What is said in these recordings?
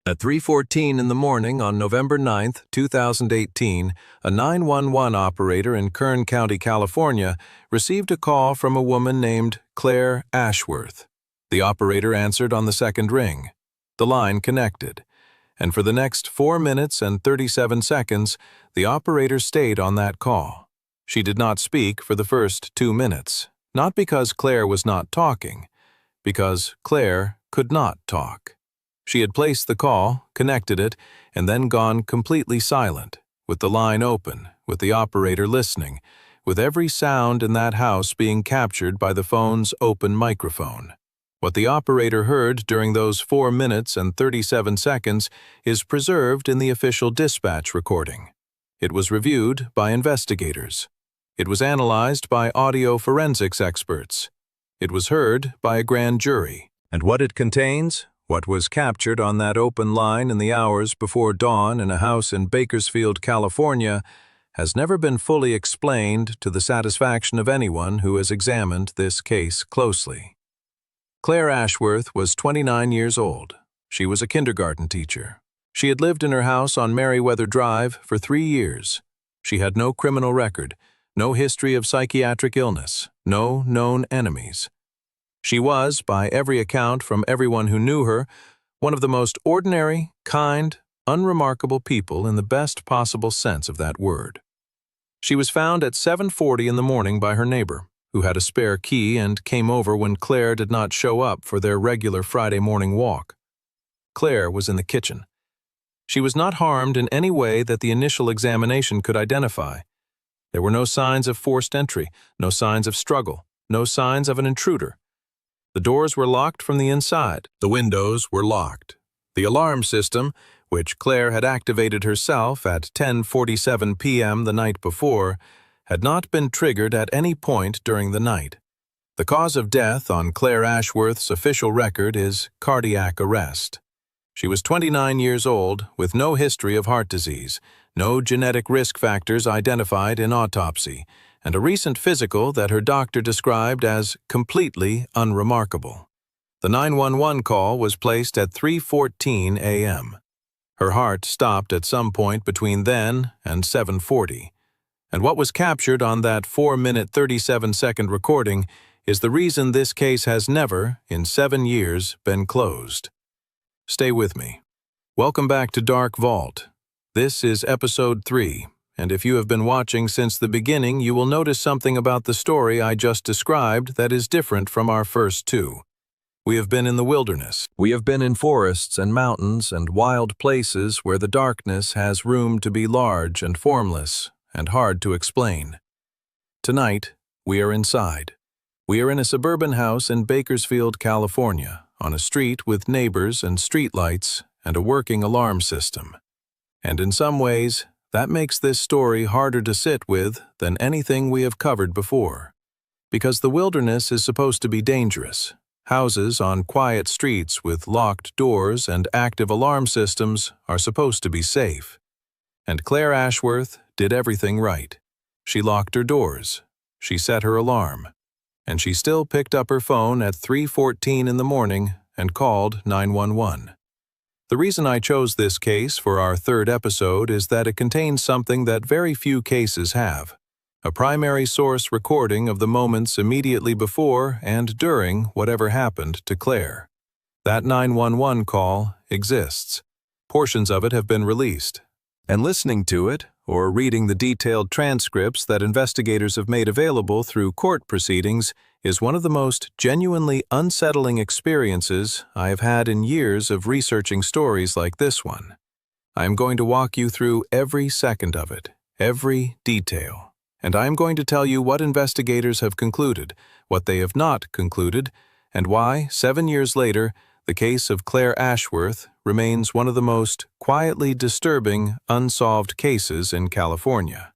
At 3:14 in the morning on November 9, 2018, a 911 operator in Kern County, California, received a call from a woman named Claire Ashworth. The operator answered on the second ring. The line connected, and for the next 4 minutes and 37 seconds, the operator stayed on that call. She did not speak for the first 2 minutes, not because Claire was not talking, because Claire could not talk. She had placed the call, connected it, and then gone completely silent, with the line open, with the operator listening, with every sound in that house being captured by the phone's open microphone. What the operator heard during those 4 minutes and 37 seconds is preserved in the official dispatch recording. It was reviewed by investigators. It was analyzed by audio forensics experts. It was heard by a grand jury. And what it contains? What was captured on that open line in the hours before dawn in a house in Bakersfield, California, has never been fully explained to the satisfaction of anyone who has examined this case closely. Claire Ashworth was 29 years old. She was a kindergarten teacher. She had lived in her house on Merriweather Drive for 3 years. She had no criminal record, no history of psychiatric illness, no known enemies. She was, by every account from everyone who knew her, one of the most ordinary, kind, unremarkable people in the best possible sense of that word. She was found at 7:40 in the morning by her neighbor, who had a spare key and came over when Claire did not show up for their regular Friday morning walk. Claire was in the kitchen. She was not harmed in any way that the initial examination could identify. There were no signs of forced entry, no signs of struggle, no signs of an intruder. The doors were locked from the inside. The windows were locked. The alarm system, which Claire had activated herself at 10:47 p.m. the night before, had not been triggered at any point during the night. The cause of death on Claire Ashworth's official record is cardiac arrest. She was 29 years old with no history of heart disease, no genetic risk factors identified in autopsy, and a recent physical that her doctor described as completely unremarkable. The 911 call was placed at 3:14 a.m. Her heart stopped at some point between then and 7:40, and what was captured on that 4-minute 37-second recording is the reason this case has never, in 7 years, been closed. Stay with me. Welcome back to Dark Vault. This is Episode 3. And if you have been watching since the beginning, you will notice something about the story I just described that is different from our first two. We have been in the wilderness. We have been in forests and mountains and wild places where the darkness has room to be large and formless and hard to explain. Tonight, we are inside. We are in a suburban house in Bakersfield, California, on a street with neighbors and streetlights and a working alarm system. And in some ways, that makes this story harder to sit with than anything we have covered before. Because the wilderness is supposed to be dangerous. Houses on quiet streets with locked doors and active alarm systems are supposed to be safe. And Claire Ashworth did everything right. She locked her doors. She set her alarm. And she still picked up her phone at 3:14 in the morning and called 911. The reason I chose this case for our third episode is that it contains something that very few cases have, a primary source recording of the moments immediately before and during whatever happened to Claire. That 911 call exists. Portions of it have been released. And listening to it, or reading the detailed transcripts that investigators have made available through court proceedings, is one of the most genuinely unsettling experiences I have had in years of researching stories like this one. I am going to walk you through every second of it, every detail, and I am going to tell you what investigators have concluded, what they have not concluded, and why, 7 years later, the case of Claire Ashworth remains one of the most quietly disturbing, unsolved cases in California.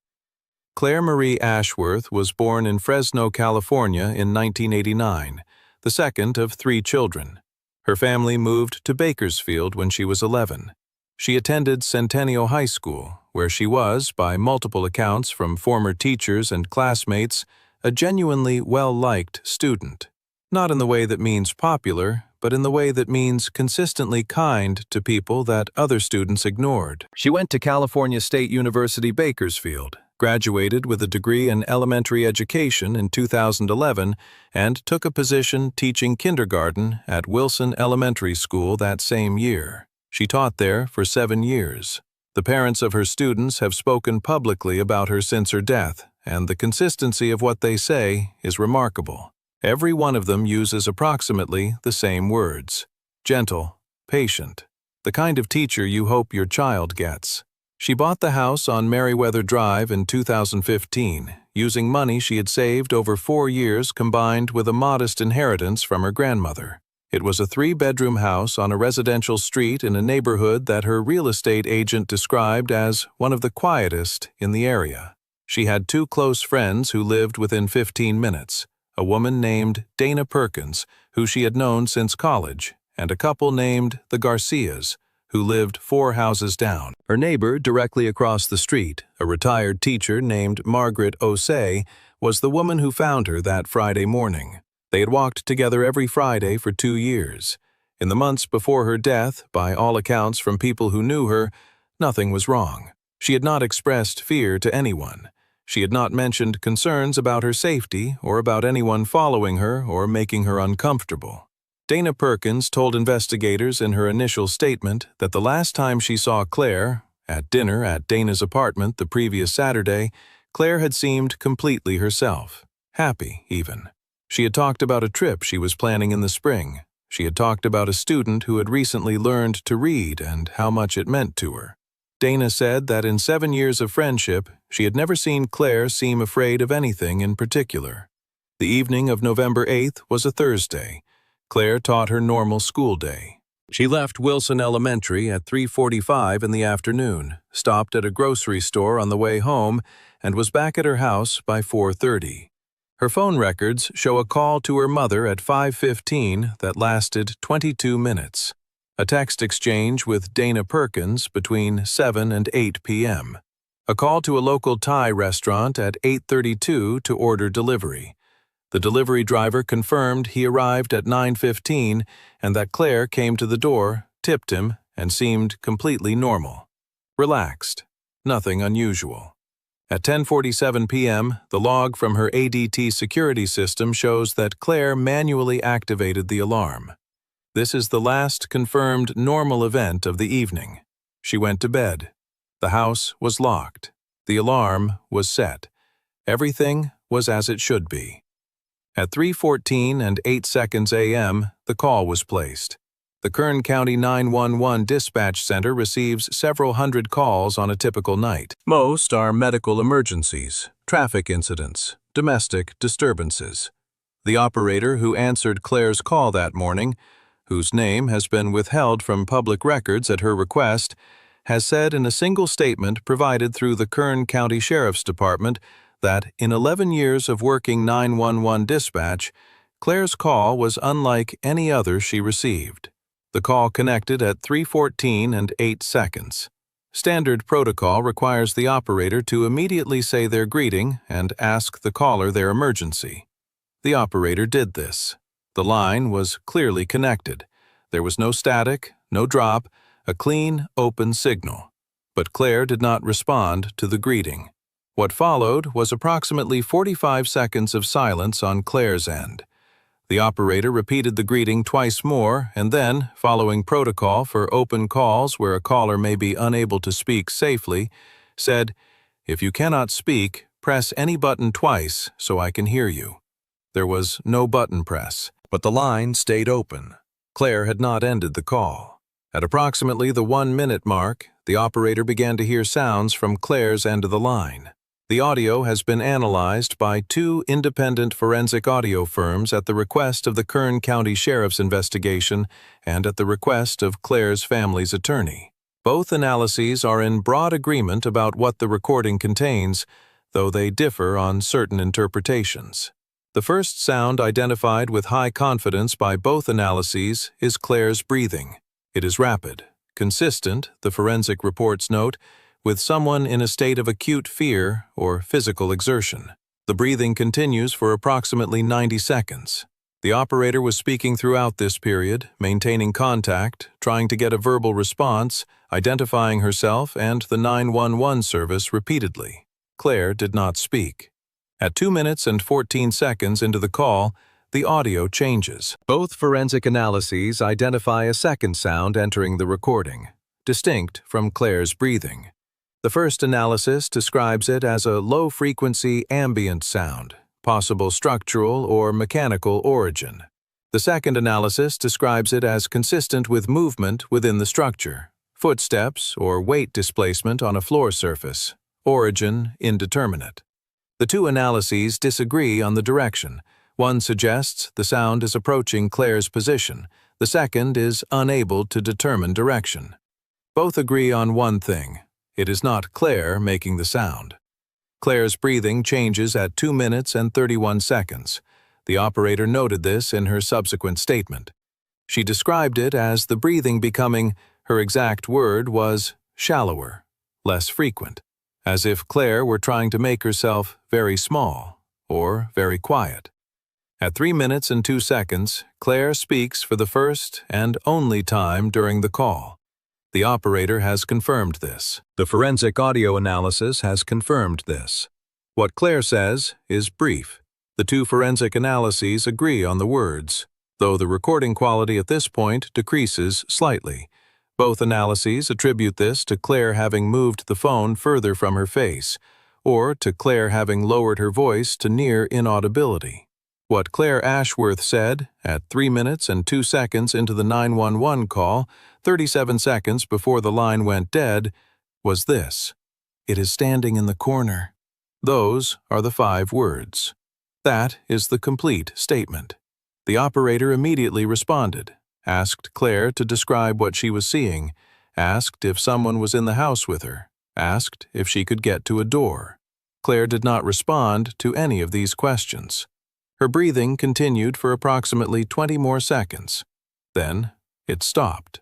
Claire Marie Ashworth was born in Fresno, California in 1989, the second of 3 children. Her family moved to Bakersfield when she was 11. She attended Centennial High School, where she was, by multiple accounts from former teachers and classmates, a genuinely well-liked student. Not in the way that means popular, but in the way that means consistently kind to people that other students ignored. She went to California State University, Bakersfield, graduated with a degree in elementary education in 2011, and took a position teaching kindergarten at Wilson Elementary School that same year. She taught there for 7 years. The parents of her students have spoken publicly about her since her death, and the consistency of what they say is remarkable. Every one of them uses approximately the same words: gentle, patient, the kind of teacher you hope your child gets. She bought the house on Meriwether Drive in 2015, using money she had saved over 4 years combined with a modest inheritance from her grandmother. It was a 3-bedroom house on a residential street in a neighborhood that her real estate agent described as one of the quietest in the area. She had 2 close friends who lived within 15 minutes, a woman named Dana Perkins, who she had known since college, and a couple named the Garcias, who lived 4 houses down. Her neighbor directly across the street, a retired teacher named Margaret Osei, was the woman who found her that Friday morning. They had walked together every Friday for 2 years. In the months before her death, by all accounts from people who knew her, nothing was wrong. She had not expressed fear to anyone. She had not mentioned concerns about her safety or about anyone following her or making her uncomfortable. Dana Perkins told investigators in her initial statement that the last time she saw Claire, at dinner at Dana's apartment the previous Saturday, Claire had seemed completely herself, happy even. She had talked about a trip she was planning in the spring. She had talked about a student who had recently learned to read and how much it meant to her. Dana said that in 7 years of friendship, she had never seen Claire seem afraid of anything in particular. The evening of November 8th was a Thursday. Claire taught her normal school day. She left Wilson Elementary at 3:45 in the afternoon, stopped at a grocery store on the way home, and was back at her house by 4:30. Her phone records show a call to her mother at 5:15 that lasted 22 minutes. A text exchange with Dana Perkins between 7 and 8 p.m. A call to a local Thai restaurant at 8:32 to order delivery. The delivery driver confirmed he arrived at 9:15 and that Claire came to the door, tipped him, and seemed completely normal. Relaxed. Nothing unusual. At 10:47 p.m., the log from her ADT security system shows that Claire manually activated the alarm. This is the last confirmed normal event of the evening. She went to bed. The house was locked. The alarm was set. Everything was as it should be. At 3:14 and 8 seconds a.m., the call was placed. The Kern County 911 dispatch center receives several hundred calls on a typical night. Most are medical emergencies, traffic incidents, domestic disturbances. The operator who answered Claire's call that morning, whose name has been withheld from public records at her request, has said in a single statement provided through the Kern County Sheriff's Department that in 11 years of working 911 dispatch, Claire's call was unlike any other she received. The call connected at 3:14 and 8 seconds. Standard protocol requires the operator to immediately say their greeting and ask the caller their emergency. The operator did this. The line was clearly connected. There was no static, no drop, a clean, open signal. But Claire did not respond to the greeting. What followed was approximately 45 seconds of silence on Claire's end. The operator repeated the greeting twice more and then, following protocol for open calls where a caller may be unable to speak safely, said, "If you cannot speak, press any button twice so I can hear you." There was no button press, but the line stayed open. Claire had not ended the call. At approximately the 1-minute mark, the operator began to hear sounds from Claire's end of the line. The audio has been analyzed by 2 independent forensic audio firms at the request of the Kern County Sheriff's investigation and at the request of Claire's family's attorney. Both analyses are in broad agreement about what the recording contains, though they differ on certain interpretations. The first sound identified with high confidence by both analyses is Claire's breathing. It is rapid, consistent, the forensic reports note, with someone in a state of acute fear or physical exertion. The breathing continues for approximately 90 seconds. The operator was speaking throughout this period, maintaining contact, trying to get a verbal response, identifying herself and the 911 service repeatedly. Claire did not speak. At 2 minutes and 14 seconds into the call, the audio changes. Both forensic analyses identify a second sound entering the recording, distinct from Claire's breathing. The first analysis describes it as a low-frequency ambient sound, possible structural or mechanical origin. The second analysis describes it as consistent with movement within the structure, footsteps or weight displacement on a floor surface, origin indeterminate. The two analyses disagree on the direction. One suggests the sound is approaching Claire's position, the second is unable to determine direction. Both agree on one thing: it is not Claire making the sound. Claire's breathing changes at 2 minutes and 31 seconds. The operator noted this in her subsequent statement. She described it as the breathing becoming, her exact word was, shallower, less frequent, as if Claire were trying to make herself very small or very quiet. At 3 minutes and 2 seconds, Claire speaks for the first and only time during the call. The operator has confirmed this. The forensic audio analysis has confirmed this. What Claire says is brief. The two forensic analyses agree on the words, though the recording quality at this point decreases slightly. Both analyses attribute this to Claire having moved the phone further from her face, or to Claire having lowered her voice to near inaudibility. What Claire Ashworth said, at 3 minutes and 2 seconds into the 911 call, 37 seconds before the line went dead, was this: "It is standing in the corner." Those are the 5 words. That is the complete statement. The operator immediately responded, asked Claire to describe what she was seeing, asked if someone was in the house with her, asked if she could get to a door. Claire did not respond to any of these questions. Her breathing continued for approximately 20 more seconds. Then it stopped.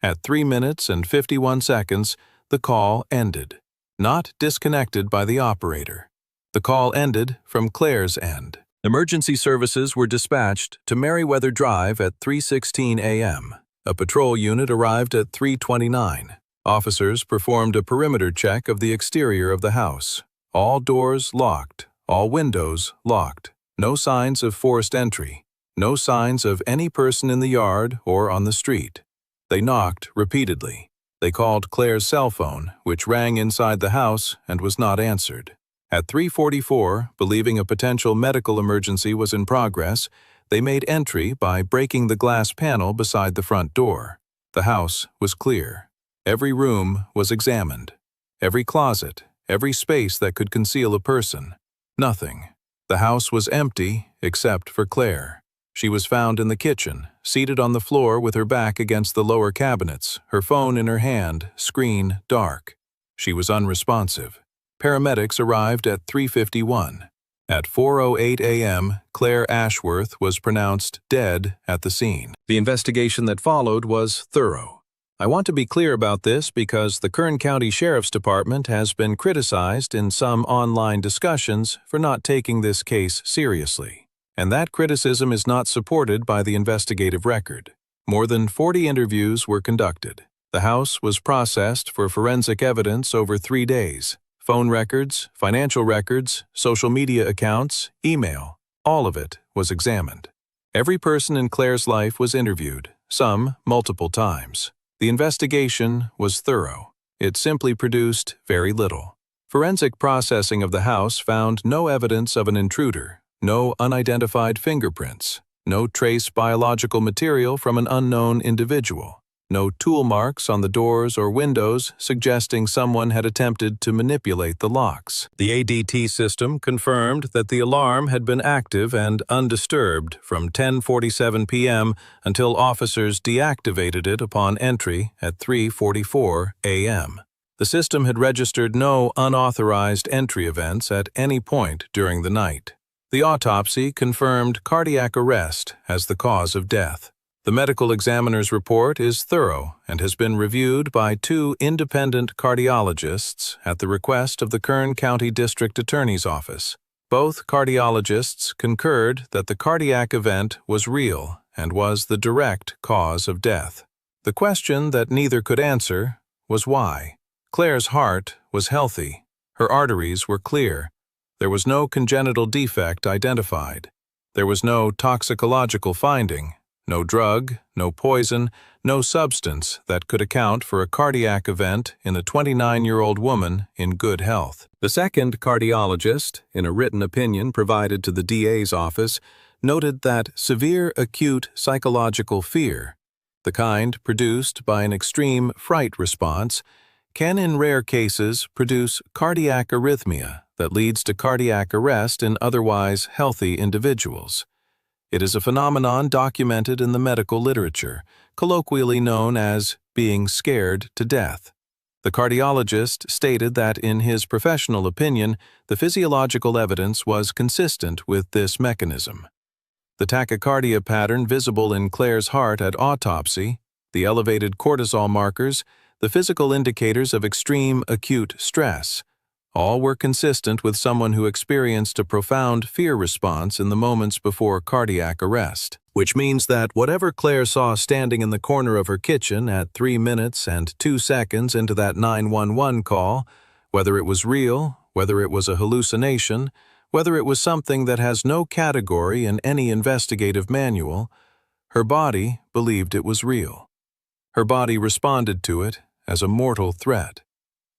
At 3 minutes and 51 seconds, the call ended, not disconnected by the operator. The call ended from Claire's end. Emergency services were dispatched to Meriwether Drive at 3:16 a.m. A patrol unit arrived at 3:29. Officers performed a perimeter check of the exterior of the house. All doors locked, all windows locked. No signs of forced entry. No signs of any person in the yard or on the street. They knocked repeatedly. They called Claire's cell phone, which rang inside the house and was not answered. At 3:44, believing a potential medical emergency was in progress, they made entry by breaking the glass panel beside the front door. The house was clear. Every room was examined. Every closet, every space that could conceal a person. Nothing. The house was empty except for Claire. She was found in the kitchen, seated on the floor with her back against the lower cabinets, her phone in her hand, screen dark. She was unresponsive. Paramedics arrived at 3:51. At 4:08 a.m., Claire Ashworth was pronounced dead at the scene. The investigation that followed was thorough. I want to be clear about this because the Kern County Sheriff's Department has been criticized in some online discussions for not taking this case seriously, and that criticism is not supported by the investigative record. More than 40 interviews were conducted. The house was processed for forensic evidence over 3 days. Phone records, financial records, social media accounts, email, all of it was examined. Every person in Claire's life was interviewed, some multiple times. The investigation was thorough. It simply produced very little. Forensic processing of the house found no evidence of an intruder, no unidentified fingerprints, no trace biological material from an unknown individual, no tool marks on the doors or windows suggesting someone had attempted to manipulate the locks. The ADT system confirmed that the alarm had been active and undisturbed from 10:47 p.m. until officers deactivated it upon entry at 3:44 a.m. The system had registered no unauthorized entry events at any point during the night. The autopsy confirmed cardiac arrest as the cause of death. The medical examiner's report is thorough and has been reviewed by 2 independent cardiologists at the request of the Kern County District Attorney's Office. Both cardiologists concurred that the cardiac event was real and was the direct cause of death. The question that neither could answer was why. Claire's heart was healthy. Her arteries were clear. There was no congenital defect identified. There was no toxicological finding, no drug, no poison, no substance that could account for a cardiac event in a 29-year-old woman in good health. The second cardiologist, in a written opinion provided to the DA's office, noted that severe acute psychological fear, the kind produced by an extreme fright response, can in rare cases produce cardiac arrhythmia that leads to cardiac arrest in otherwise healthy individuals. It is a phenomenon documented in the medical literature, colloquially known as being scared to death. The cardiologist stated that in his professional opinion, the physiological evidence was consistent with this mechanism. The tachycardia pattern visible in Claire's heart at autopsy, the elevated cortisol markers, the physical indicators of extreme acute stress, all were consistent with someone who experienced a profound fear response in the moments before cardiac arrest. Which means that whatever Claire saw standing in the corner of her kitchen at 3 minutes and 2 seconds into that 911 call, whether it was real, whether it was a hallucination, whether it was something that has no category in any investigative manual, her body believed it was real. Her body responded to it as a mortal threat,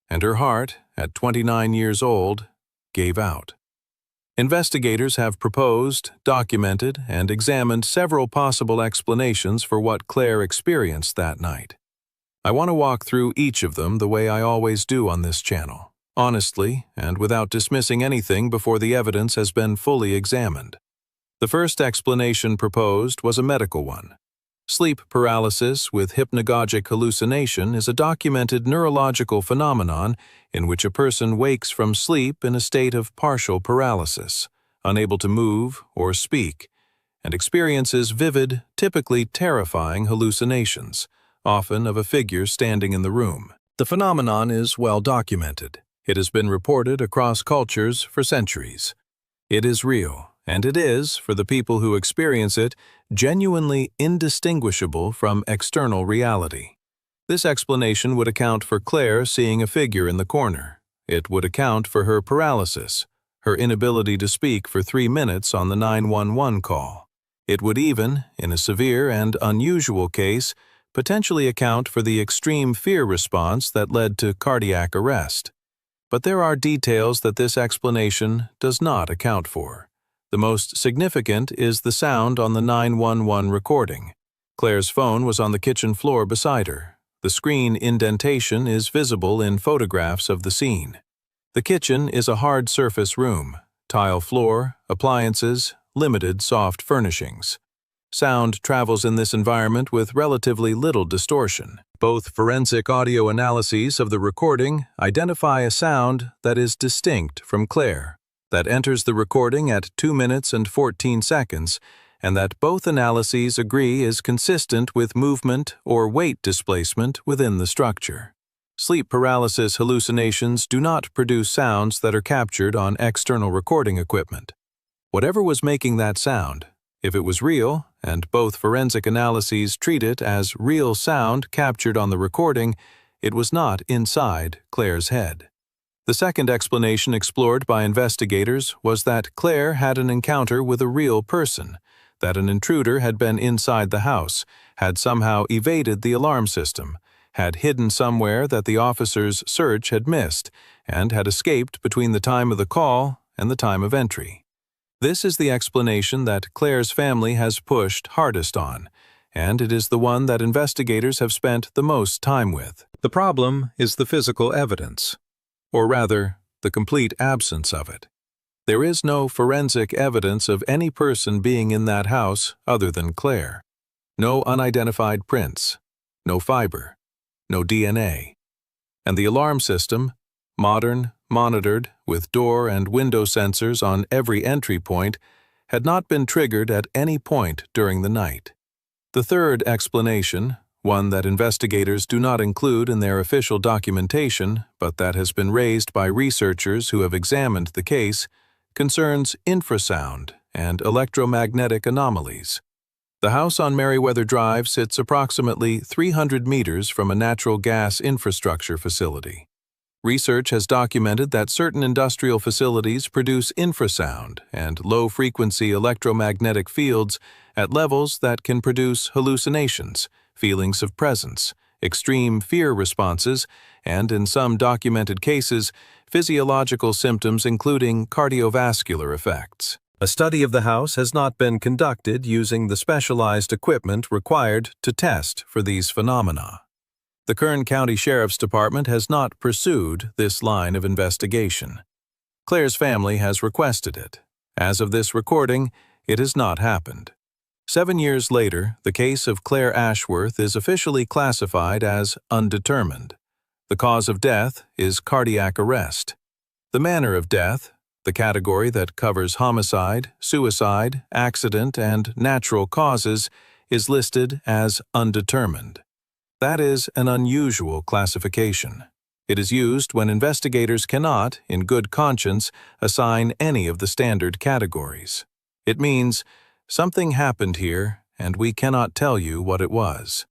and her heart, at 29 years old, gave out. Investigators have proposed, documented, and examined several possible explanations for what Claire experienced that night. I want to walk through each of them the way I always do on this channel, honestly and without dismissing anything before the evidence has been fully examined. The first explanation proposed was a medical one. Sleep paralysis with hypnagogic hallucination is a documented neurological phenomenon in which a person wakes from sleep in a state of partial paralysis, unable to move or speak, and experiences vivid, typically terrifying hallucinations, often of a figure standing in the room. The phenomenon is well documented. It has been reported across cultures for centuries. It is real. And it is, for the people who experience it, genuinely indistinguishable from external reality. This explanation would account for Claire seeing a figure in the corner. It would account for her paralysis, her inability to speak for 3 minutes on the 911 call. It would even, in a severe and unusual case, potentially account for the extreme fear response that led to cardiac arrest. But there are details that this explanation does not account for. The most significant is the sound on the 911 recording. Claire's phone was on the kitchen floor beside her. The screen indentation is visible in photographs of the scene. The kitchen is a hard surface room, tile floor, appliances, limited soft furnishings. Sound travels in this environment with relatively little distortion. Both forensic audio analyses of the recording identify a sound that is distinct from Claire, that enters the recording at 2 minutes and 14 seconds, and that both analyses agree is consistent with movement or weight displacement within the structure. Sleep paralysis hallucinations do not produce sounds that are captured on external recording equipment. Whatever was making that sound, if it was real, and both forensic analyses treat it as real sound captured on the recording, it was not inside Claire's head. The second explanation explored by investigators was that Claire had an encounter with a real person, that an intruder had been inside the house, had somehow evaded the alarm system, had hidden somewhere that the officers' search had missed, and had escaped between the time of the call and the time of entry. This is the explanation that Claire's family has pushed hardest on, and it is the one that investigators have spent the most time with. The problem is the physical evidence, or rather, the complete absence of it. There is no forensic evidence of any person being in that house other than Claire. No unidentified prints, no fiber, no DNA. And the alarm system, modern, monitored, with door and window sensors on every entry point, had not been triggered at any point during the night. The third explanation, one that investigators do not include in their official documentation, but that has been raised by researchers who have examined the case, concerns infrasound and electromagnetic anomalies. The house on Meriwether Drive sits approximately 300 meters from a natural gas infrastructure facility. Research has documented that certain industrial facilities produce infrasound and low-frequency electromagnetic fields at levels that can produce hallucinations, feelings of presence, extreme fear responses, and, in some documented cases, physiological symptoms including cardiovascular effects. A study of the house has not been conducted using the specialized equipment required to test for these phenomena. The Kern County Sheriff's Department has not pursued this line of investigation. Claire's family has requested it. As of this recording, it has not happened. 7 years later, the case of Claire Ashworth is officially classified as undetermined. The cause of death is cardiac arrest. The manner of death, the category that covers homicide, suicide, accident, and natural causes, is listed as undetermined. That is an unusual classification. It is used when investigators cannot, in good conscience, assign any of the standard categories. It means, something happened here, and we cannot tell you what it was.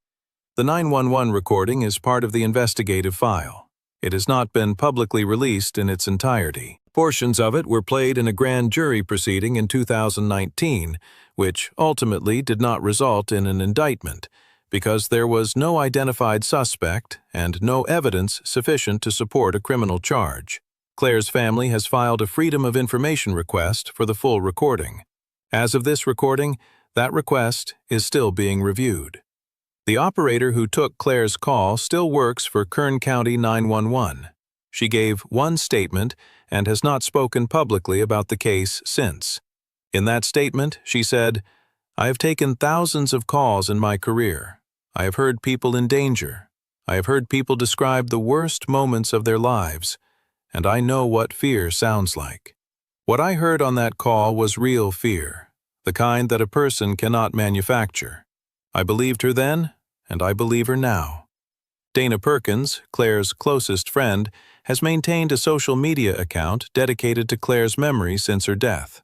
The 911 recording is part of the investigative file. It has not been publicly released in its entirety. Portions of it were played in a grand jury proceeding in 2019, which ultimately did not result in an indictment, because there was no identified suspect and no evidence sufficient to support a criminal charge. Claire's family has filed a Freedom of Information request for the full recording. As of this recording, that request is still being reviewed. The operator who took Claire's call still works for Kern County 911. She gave one statement and has not spoken publicly about the case since. In that statement, she said, "I have taken thousands of calls in my career. I have heard people in danger. I have heard people describe the worst moments of their lives, and I know what fear sounds like." What I heard on that call was real fear, the kind that a person cannot manufacture. I believed her then, and I believe her now. Dana Perkins, Claire's closest friend, has maintained a social media account dedicated to Claire's memory since her death.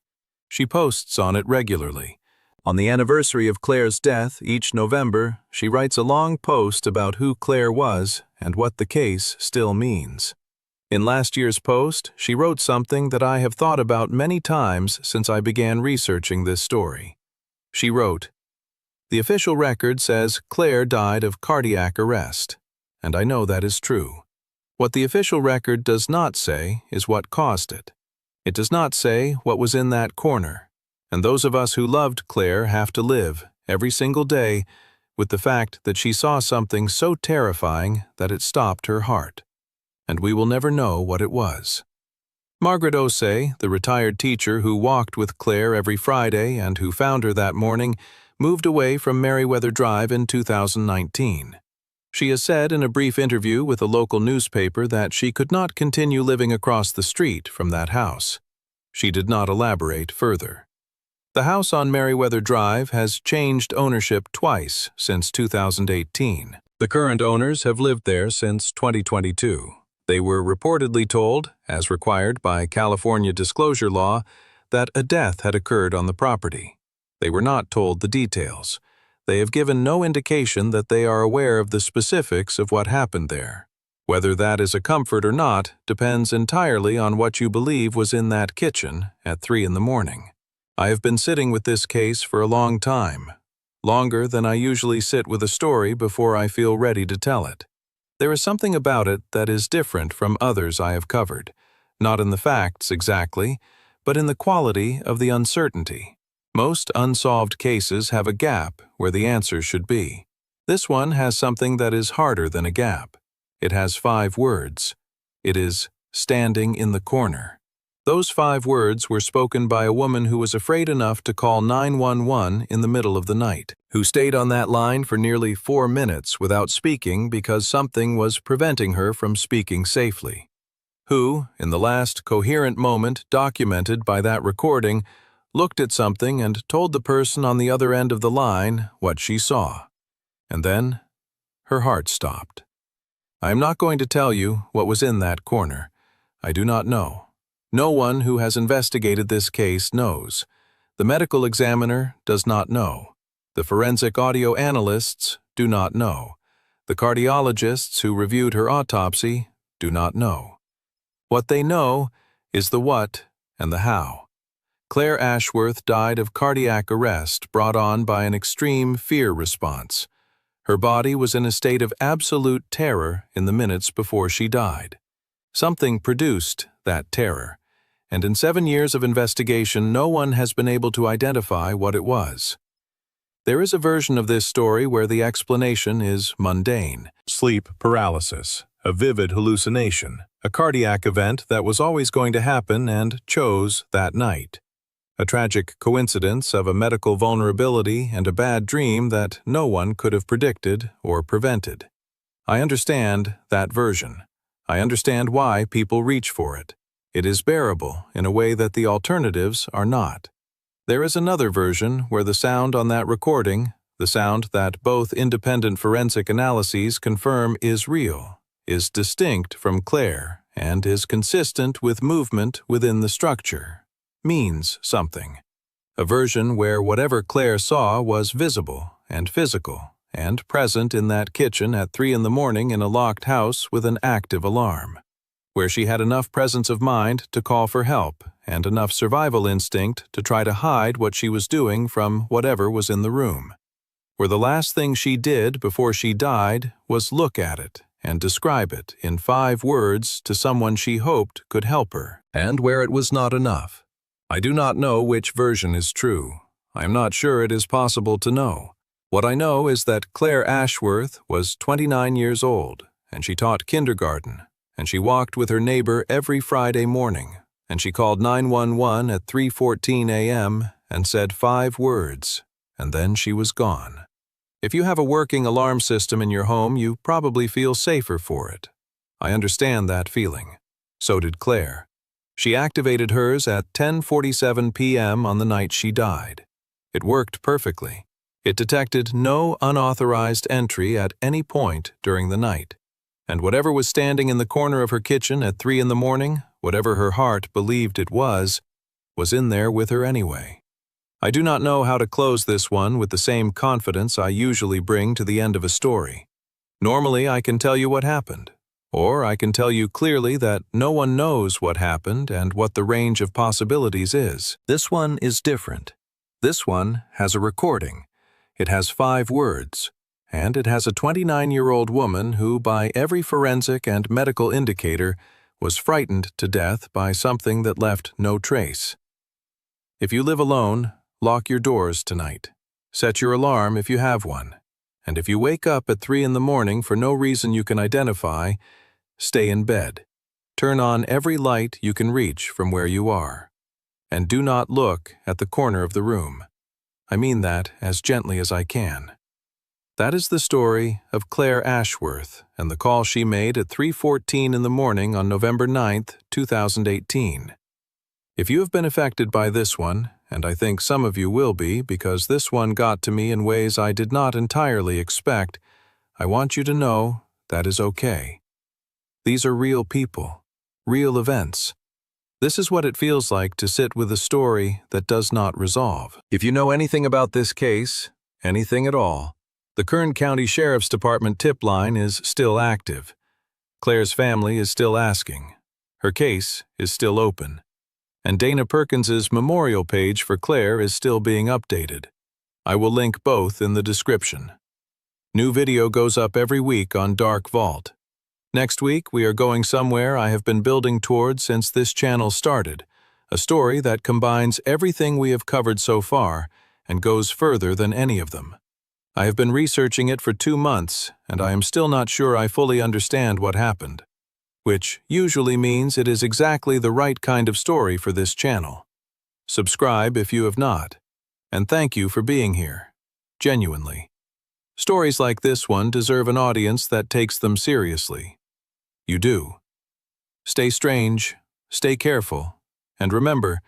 She posts on it regularly. On the anniversary of Claire's death, each November, she writes a long post about who Claire was and what the case still means. In last year's post, she wrote something that I have thought about many times since I began researching this story. She wrote, "The official record says Claire died of cardiac arrest, and I know that is true. What the official record does not say is what caused it. It does not say what was in that corner. And those of us who loved Claire have to live, every single day, with the fact that she saw something so terrifying that it stopped her heart. And we will never know what it was." Margaret Osei, the retired teacher who walked with Claire every Friday and who found her that morning, moved away from Meriwether Drive in 2019. She has said in a brief interview with a local newspaper that she could not continue living across the street from that house. She did not elaborate further. The house on Meriwether Drive has changed ownership twice since 2018. The current owners have lived there since 2022. They were reportedly told, as required by California disclosure law, that a death had occurred on the property. They were not told the details. They have given no indication that they are aware of the specifics of what happened there. Whether that is a comfort or not depends entirely on what you believe was in that kitchen at 3 in the morning. I have been sitting with this case for a long time, longer than I usually sit with a story before I feel ready to tell it. There is something about it that is different from others I have covered, not in the facts exactly, but in the quality of the uncertainty. Most unsolved cases have a gap where the answer should be. This one has something that is harder than a gap. It has 5 words. It is standing in the corner. Those 5 words were spoken by a woman who was afraid enough to call 911 in the middle of the night, who stayed on that line for nearly 4 minutes without speaking because something was preventing her from speaking safely, who, in the last coherent moment documented by that recording, looked at something and told the person on the other end of the line what she saw. And then her heart stopped. I am not going to tell you what was in that corner. I do not know. No one who has investigated this case knows. The medical examiner does not know. The forensic audio analysts do not know. The cardiologists who reviewed her autopsy do not know. What they know is the what and the how. Claire Ashworth died of cardiac arrest brought on by an extreme fear response. Her body was in a state of absolute terror in the minutes before she died. Something produced that terror, and in 7 years of investigation, no one has been able to identify what it was. There is a version of this story where the explanation is mundane. Sleep paralysis, a vivid hallucination, a cardiac event that was always going to happen and chose that night. A tragic coincidence of a medical vulnerability and a bad dream that no one could have predicted or prevented. I understand that version. I understand why people reach for it. It is bearable in a way that the alternatives are not. There is another version where the sound on that recording, the sound that both independent forensic analyses confirm is real, is distinct from Claire and is consistent with movement within the structure, means something. A version where whatever Claire saw was visible and physical and present in that kitchen at 3 in the morning in a locked house with an active alarm, where she had enough presence of mind to call for help and enough survival instinct to try to hide what she was doing from whatever was in the room, where the last thing she did before she died was look at it and describe it in 5 words to someone she hoped could help her, and where it was not enough. I do not know which version is true. I am not sure it is possible to know. What I know is that Claire Ashworth was 29 years old, and she taught kindergarten, and she walked with her neighbor every Friday morning, and she called 911 at 3:14 a.m. and said 5 words, and then she was gone. If you have a working alarm system in your home, you probably feel safer for it. I understand that feeling. So did Claire. She activated hers at 10:47 p.m. on the night she died. It worked perfectly. It detected no unauthorized entry at any point during the night. And whatever was standing in the corner of her kitchen at 3 in the morning, whatever her heart believed it was in there with her anyway. I do not know how to close this one with the same confidence I usually bring to the end of a story. Normally, I can tell you what happened, or I can tell you clearly that no one knows what happened and what the range of possibilities is. This one is different. This one has a recording. It has 5 words. And it has a 29-year-old woman who, by every forensic and medical indicator, was frightened to death by something that left no trace. If you live alone, lock your doors tonight. Set your alarm if you have one. And if you wake up at 3 in the morning for no reason you can identify, stay in bed. Turn on every light you can reach from where you are. And do not look at the corner of the room. I mean that as gently as I can. That is the story of Claire Ashworth and the call she made at 3:14 in the morning on November 9th, 2018. If you have been affected by this one, and I think some of you will be because this one got to me in ways I did not entirely expect, I want you to know that is okay. These are real people, real events. This is what it feels like to sit with a story that does not resolve. If you know anything about this case, anything at all, the Kern County Sheriff's Department tip line is still active. Claire's family is still asking. Her case is still open. And Dana Perkins's memorial page for Claire is still being updated. I will link both in the description. New video goes up every week on Dark Vault. Next week, we are going somewhere I have been building towards since this channel started, a story that combines everything we have covered so far and goes further than any of them. I have been researching it for 2 months, and I am still not sure I fully understand what happened, which usually means it is exactly the right kind of story for this channel. Subscribe if you have not, and thank you for being here, genuinely. Stories like this one deserve an audience that takes them seriously. You do. Stay strange, stay careful, and remember,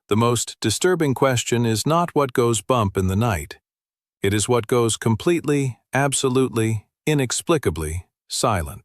the most disturbing question is not what goes bump in the night. It is what goes completely, absolutely, inexplicably silent.